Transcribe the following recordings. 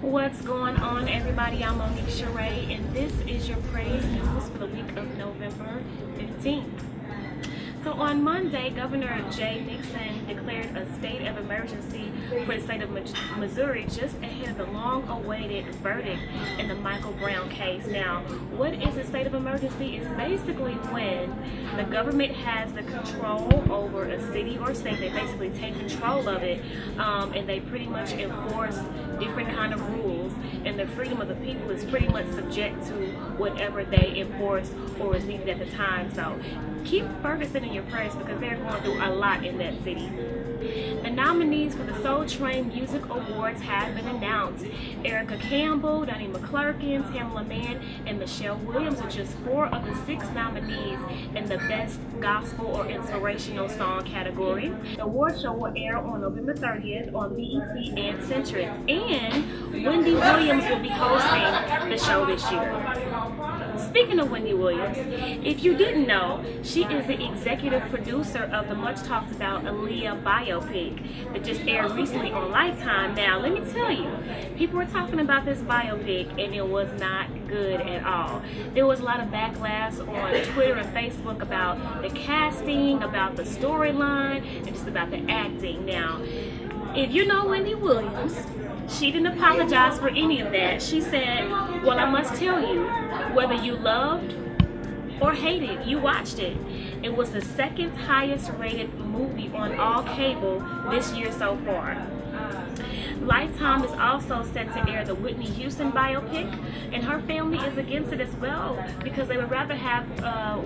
What's going on, everybody? I'm Monique Sheree, and this is your praise news for the week of November 15th. So on Monday, Governor Jay Nixon declared a state of emergency for the state of Missouri just ahead of the long-awaited verdict in the Michael Brown case. Now, what is a state of emergency? It's basically when the government has the control over a city or state. They basically take control of it, and they pretty much enforce different kind of rules, and the freedom of the people is pretty much subject to whatever they enforce or is needed at the time. So keep Ferguson in your prayers because they're going through a lot in that city. The nominees for the Soul Train Music Awards have been announced. Erica Campbell, Donnie McClurkin, Tamala Mann, and Michelle Williams are just 4 of the 6 nominees in the Best Gospel or Inspirational Song category. The award show will air on November 30th on BET and Centric, and Wendy Williams will be hosting the show this year. Speaking of Wendy Williams, if you didn't know, she is the executive producer of the much talked about Aaliyah biopic that just aired recently on Lifetime. Now, let me tell you, people were talking about this biopic and it was not good at all. There was a lot of backlash on Twitter and Facebook about the casting, about the storyline, and just about the acting. Now, if you know Wendy Williams, she didn't apologize for any of that. She said, well, I must tell you, whether you loved or hated, you watched it. It was the 2nd highest rated movie on all cable this year so far. Lifetime is also set to air the Whitney Houston biopic, and her family is against it as well because they would rather have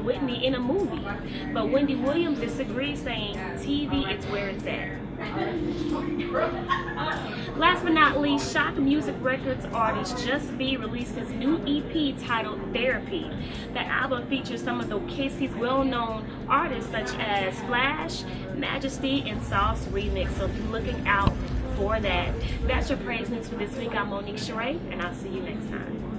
Whitney in a movie. But Wendy Williams disagrees, saying TV is where it's at. Last but not least, Shock Music Records artist Just B released his new EP titled Therapy. The album features some of the KC's well-known artists such as Flash, Majesty, and Sauce Remix, so be looking out for that. That's your praise news for this week. I'm Monique Sheree, and I'll see you next time.